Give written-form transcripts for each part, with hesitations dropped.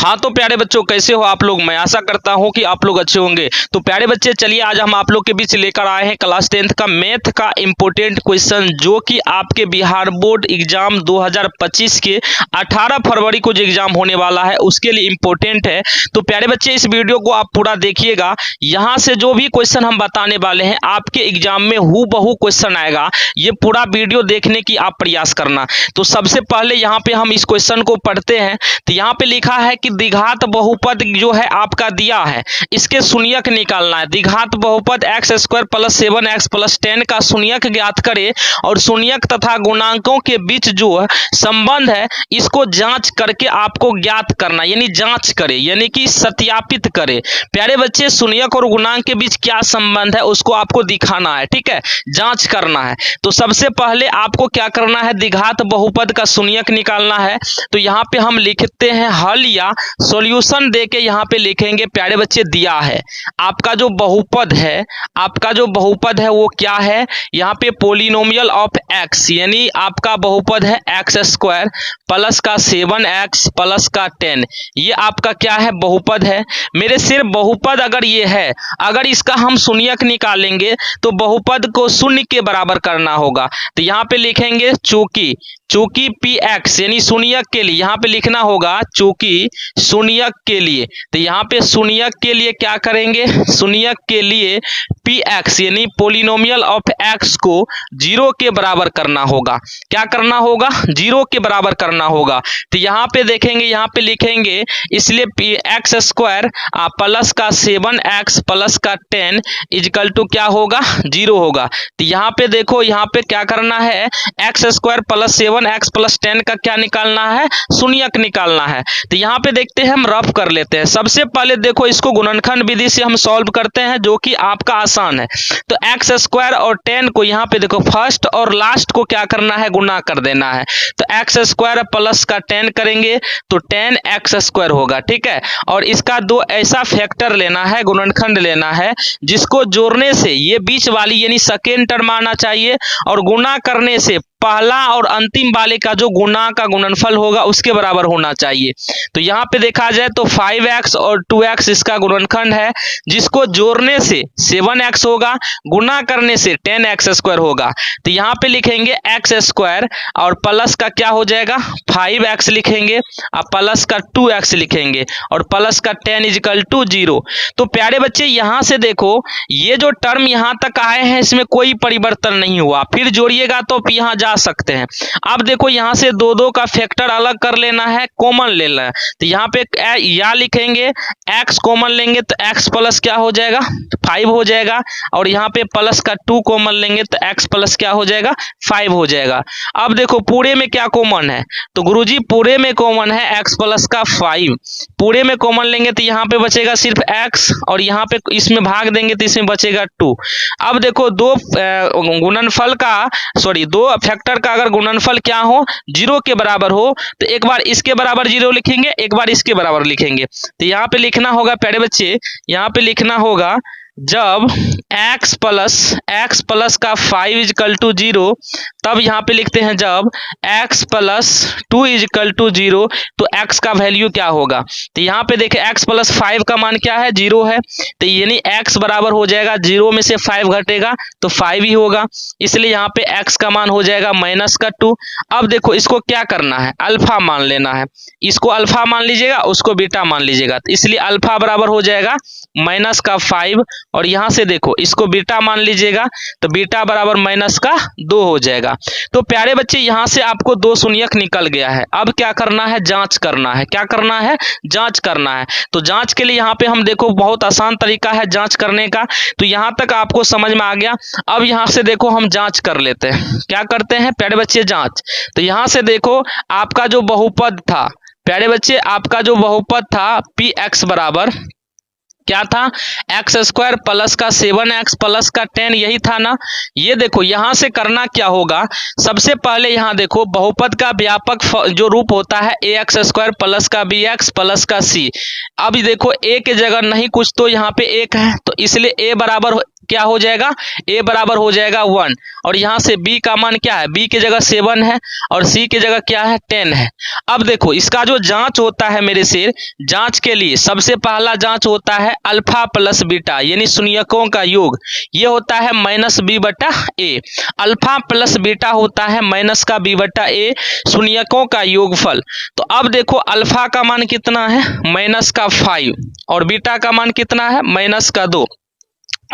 हाँ तो प्यारे बच्चों, कैसे हो आप लोग। मैं आशा करता हूँ कि आप लोग अच्छे होंगे। तो प्यारे बच्चे, चलिए आज हम आप लोग के बीच लेकर आए हैं क्लास 10th का मैथ का इम्पोर्टेंट क्वेश्चन, जो कि आपके बिहार बोर्ड एग्जाम 2025 के 18 फरवरी को जो एग्जाम होने वाला है उसके लिए इम्पोर्टेंट है। तो प्यारे बच्चे, इस वीडियो को आप पूरा देखिएगा। यहाँ से जो भी क्वेश्चन हम बताने वाले हैं आपके एग्जाम में हूबहू क्वेश्चन आएगा। ये पूरा वीडियो देखने की आप प्रयास करना। तो सबसे पहले यहाँ पे हम इस क्वेश्चन को पढ़ते हैं। तो यहाँ पे लिखा है कि द्विघात बहुपद जो है आपका दिया है, इसके शून्यक निकालना है। द्विघात बहुपद x square plus 7x plus 10 का शून्यक ज्ञात करे और शून्यक तथा गुणांकों के बीच जो संबंध है इसको जांच करके आपको ज्ञात करना, यानी जांच करे, यानी कि सत्यापित करे। प्यारे बच्चे, शून्यक और गुणांक के बीच क्या संबंध है उसको आपको दिखाना है, ठीक है, जांच करना है। तो सबसे पहले आपको क्या करना है, द्विघात बहुपद का शून्यक निकालना है। तो यहाँ पे हम लिखते हैं हल या सॉल्यूशन दे के यहाँ पे लिखेंगे। प्यारे बच्चे, दिया है आपका जो बहुपद है, आपका जो बहुपद है वो क्या है, यहाँ पे पोलिनोमियल ऑफ एक्स, यानी आपका बहुपद है एक्स स्क्वायर प्लस का 7x प्लस का 10। ये आपका क्या है, बहुपद है। मेरे सिर्फ बहुपद अगर ये है, अगर इसका हम शून्यक निकालेंगे तो बहुपद को शून्य के बराबर करना होगा। तो यहाँ पे लिखेंगे चूंकि px यानी शून्यक के लिए यहाँ पे लिखना होगा, चूंकि शून्यक के लिए। तो यहाँ पे शून्यक के लिए क्या करेंगे, शून्यक के लिए px यानी पोलिनोमियल ऑफ x को 0 के बराबर करना होगा। क्या करना होगा, 0 के बराबर करना होगा। तो यहाँ पे देखेंगे, यहाँ पे लिखेंगे, इसलिए एक्स स्क्वायर प्लस का 7x प्लस का 10 इजकल टू क्या होगा, 0 होगा। तो यहाँ पे देखो, यहाँ पे क्या करना है, x square plus 7x plus 10 का क्या निकालना है, शून्यक निकालना है। तो यहाँ पे देखते हैं, हम रफ कर लेते हैं। सबसे पहले देखो, इसको गुणनखंड विधि से हम सॉल्व करते हैं, जो कि आपका आसान है। तो एक्स स्क्वायर और 10 को यहाँ पे देखो फर्स्ट और लास्ट को क्या करना है, गुना कर देना है। तो एक्स स्क्वायर प्लस का 10 करेंगे तो 10x स्क्वायर होगा, ठीक है। और इसका दो ऐसा फैक्टर लेना है, गुणनखंड लेना है, जिसको जोड़ने से ये बीच वाली यानी सेकेंड टर्म आना चाहिए और गुना करने से पहला और अंतिम वाले का जो गुना का गुणनफल होगा उसके बराबर होना चाहिए। तो यहाँ पे देखा जाए तो 5x और 2x इसका गुणनखंड है, जिसको जोड़ने से 7x होगा, गुना करने से 10x स्क्वायर होगा। तो यहाँ पे लिखेंगे एक्स स्क्वायर और प्लस का क्या हो जाएगा, 5x लिखेंगे और प्लस का 2x लिखेंगे और प्लस का 10 इजकल टू 0। तो प्यारे बच्चे, यहाँ से देखो, ये जो टर्म यहाँ तक आए हैं इसमें कोई परिवर्तन नहीं हुआ। फिर जोड़िएगा तो यहाँ जा सकते हैं। अब देखो, यहाँ से दो का फैक्टर अलग कर लेना है, कॉमन लेना है। तो यहाँ पे या लिखेंगे, x कॉमन लेंगे तो x प्लस क्या हो जाएगा, 5 हो जाएगा। और यहाँ पे प्लस का 2 कॉमन लेंगे तो x प्लस क्या हो जाएगा, 5 हो जाएगा। अब देखो, पूरे में क्या कॉमन है, तो गुरुजी पूरे में कॉमन है x प्लस का 5। पूरे में कॉमन लेंगे तो यहाँ पे बचेगा सिर्फ x और यहाँ पे इसमें भाग देंगे तो इसमें बचेगा 2। अब देखो, दो फैक्टर का अगर गुणनफल क्या हो, 0 के बराबर हो, तो एक बार इसके बराबर 0 लिखेंगे, एक बार इसके बराबर लिखेंगे। तो यहाँ पे लिखना होगा प्यारे बच्चे, यहाँ पे लिखना होगा, जब x प्लस का 5 इजकल टू 0, तब यहाँ पे लिखते हैं जब x प्लस 2 इजकल टू 0, तो x का वैल्यू क्या होगा। तो यहाँ पे देखें, x प्लस 5 का मान क्या है, 0 है। तो यानी x बराबर हो जाएगा, 0 में से 5 घटेगा तो 5 ही होगा, इसलिए यहाँ पे x का मान हो जाएगा माइनस का 2। अब देखो, इसको क्या करना है, अल्फा मान लेना है। इसको अल्फा मान लीजिएगा, उसको बीटा मान लीजिएगा। तो इसलिए अल्फा बराबर हो जाएगा माइनस का 5 और यहाँ से देखो इसको बीटा मान लीजिएगा, तो बीटा बराबर माइनस का 2 हो जाएगा। तो प्यारे बच्चे, यहाँ से आपको 2 शून्यक निकल गया है। अब क्या करना है, जांच करना है। क्या करना है, जांच करना है। तो जांच के लिए यहाँ पे हम देखो, बहुत आसान तरीका है जांच करने का। तो यहाँ तक आपको समझ में आ गया। अब यहाँ से देखो, हम जांच कर लेते हैं। क्या करते हैं प्यारे बच्चे, जांच। तो यहाँ से देखो, आपका जो बहुपद था प्यारे बच्चे, आपका जो बहुपद था px बराबर क्या था, एक्स स्क्वायर प्लस का 7x प्लस का 10, यही था ना। ये देखो, यहाँ से करना क्या होगा, सबसे पहले यहाँ देखो, बहुपद का व्यापक जो रूप होता है ax स्क्वायर प्लस का bx प्लस का c। अब देखो, a के जगह नहीं कुछ तो यहाँ पे 1 है, तो इसलिए a बराबर क्या हो जाएगा, a बराबर हो जाएगा 1 और यहाँ से b का मान क्या है, b की जगह 7 है और c की जगह क्या है 10 है। अब देखो इसका जो जांच होता है मेरे शेर, जांच के लिए सबसे पहला जांच होता है अल्फा प्लस बीटा यानी शून्यकों का योग, ये होता है माइनस b बटा a। अल्फा प्लस बीटा होता है माइनस का b बटा a, शून्यकों का योगफल। तो अब देखो अल्फा का मान कितना है, माइनस का 5 और बीटा का मान कितना है, माइनस का 2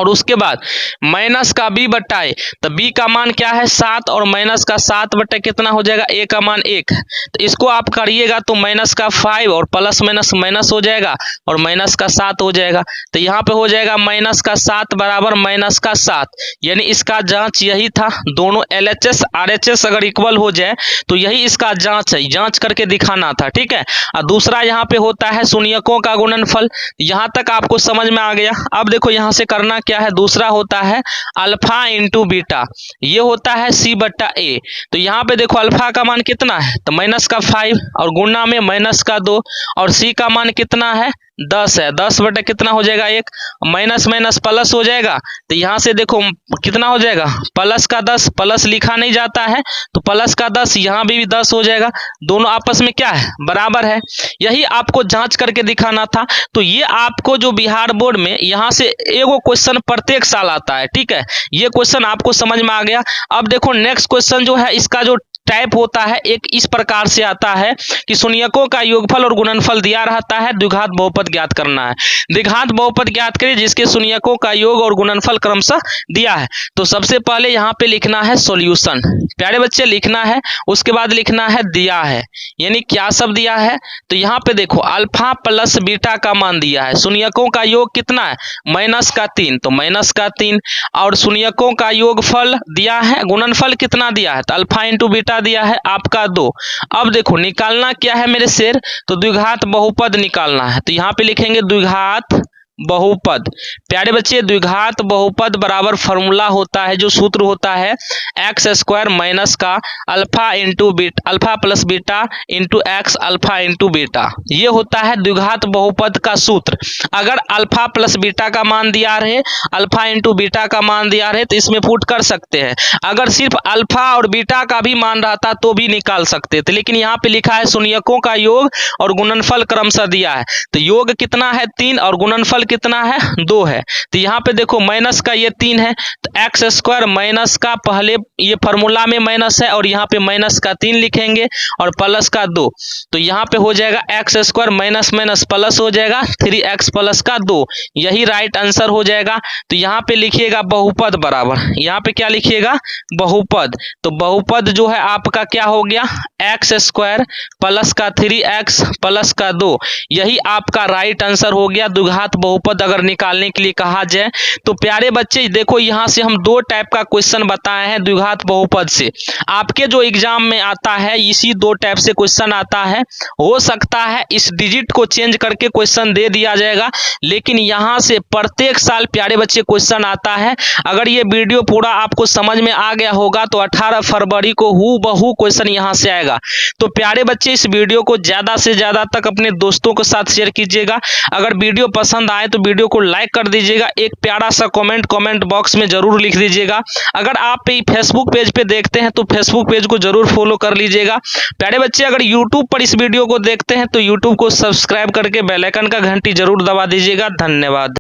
और उसके बाद माइनस का b बटा ए, तो b का मान क्या है 7 और माइनस का 7 बटा कितना हो जाएगा, a का मान 1 है। तो इसको आप करिएगा तो माइनस का 5 और प्लस माइनस माइनस हो जाएगा और माइनस का 7 हो जाएगा। तो यहाँ पे हो जाएगा माइनस का 7 बराबर माइनस का 7, यानी इसका जांच यही था। दोनों LHS RHS अगर इक्वल हो जाए तो यही इसका जांच है, जांच करके दिखाना था, ठीक है। और दूसरा यहाँ पे होता है शून्यकों का गुणनफल, यहाँ तक आपको समझ में आ गया। अब देखो यहाँ से करना क्या है, दूसरा होता है अल्फा इंटू बीटा, ये होता है c बट्टा a। तो यहाँ पे देखो अल्फा का मान कितना है, तो माइनस का 5 और गुणा में माइनस का 2 और c का मान कितना है 10 है, 10 बटा कितना हो जाएगा 1, माइनस माइनस प्लस हो जाएगा। तो यहाँ से देखो कितना हो जाएगा प्लस का 10, प्लस लिखा नहीं जाता है तो प्लस का 10, यहाँ भी 10 हो जाएगा, दोनों आपस में क्या है बराबर है। यही आपको जांच करके दिखाना था। तो ये आपको जो बिहार बोर्ड में यहाँ से एगो क्वेश्चन प्रत्येक साल आता है, ठीक है, ये क्वेश्चन आपको समझ में आ गया। अब देखो नेक्स्ट क्वेश्चन जो है इसका जो टाइप होता है एक इस प्रकार से आता है कि शून्यकों का योगफल और गुणनफल दिया रहता है, द्विघात बहुपद ज्ञात करना है। द्विघात बहुपद ज्ञात करिए जिसके शून्यकों का योग और गुणनफल क्रमशः दिया है। तो सबसे पहले यहाँ पे लिखना है सॉल्यूशन, प्यारे बच्चे लिखना है, उसके बाद लिखना है दिया है, यानी क्या सब दिया है। तो यहाँ पे देखो अल्फा प्लस बीटा का मान दिया है, शून्यकों का योग कितना है माइनस का 3, तो माइनस का 3 और शून्यकों का योगफल दिया है, गुणनफल कितना दिया है तो अल्फा इंटू बीटा दिया है आपका 2। अब देखो निकालना क्या है मेरे शेर, तो द्विघात बहुपद निकालना है। तो यहाँ पे लिखेंगे द्विघात बहुपद। प्यारे बच्चे द्विघात बहुपद बराबर फॉर्मूला होता है, जो सूत्र होता है एक्स स्क्वायर माइनस का alpha into beta, alpha plus beta into x alpha into beta, ये होता है द्विघात बहुपद का सूत्र। अगर अल्फा प्लस बीटा का मान दिया रहे, अल्फा इंटू बीटा का मान दिया रहे तो इसमें पुट कर सकते हैं। अगर सिर्फ अल्फा और बीटा का भी मान रहता तो भी निकाल सकते थे, लेकिन यहाँ पे लिखा है शून्यकों का योग और गुणनफल क्रमशः दिया है। तो योग कितना है 3 और गुणनफल कितना है 2 है। तो यहाँ पे देखो माइनस का ये 3 है तो एक्स स्क्वायर माइनस का पहले ये फॉर्मूला में माइनस है और यहाँ पे माइनस का 3 लिखेंगे और प्लस का 2, तो यहाँ पे हो जाएगा x square minus minus plus हो जाएगा 3x प्लस का 2, यही राइट आंसर हो जाएगा। तो यहाँ पे लिखिएगा बहुपद बराबर, यहाँ पे क्या लिखिएगा बहुपद, तो बहुपद जो है आपका क्या हो गया एक्स स्क्वायर प्लस का 3x प्लस का 2, यही आपका राइट आंसर हो गया द्विघात बहुपद अगर निकालने के लिए कहा जाए। तो प्यारे बच्चे देखो यहाँ से हम 2 टाइप का क्वेश्चन बताए हैं द्विघात बहुपद से, आपके जो एग्जाम में आता है इसी 2 टाइप से क्वेश्चन आता है। हो सकता है इस डिजिट को चेंज करके क्वेश्चन दे दिया जाएगा, लेकिन यहाँ से प्रत्येक साल प्यारे बच्चे क्वेश्चन आता है। अगर ये वीडियो पूरा आपको समझ में आ गया होगा तो 18 फरवरी को हूबहू क्वेश्चन यहाँ से आएगा। तो प्यारे बच्चे इस वीडियो को ज्यादा से ज्यादा तक अपने दोस्तों के साथ शेयर कीजिएगा। अगर वीडियो पसंद आए तो वीडियो को लाइक कर दीजिएगा, एक प्यारा सा कमेंट बॉक्स में जरूर लिख दीजिएगा। अगर आप फेसबुक पेज पे देखते हैं तो फेसबुक पेज को जरूर फॉलो कर लीजिएगा। प्यारे बच्चे अगर यूट्यूब पर इस वीडियो को देखते हैं तो यूट्यूब को सब्सक्राइब करके बेल आइकन का घंटी जरूर दबा दीजिएगा। धन्यवाद।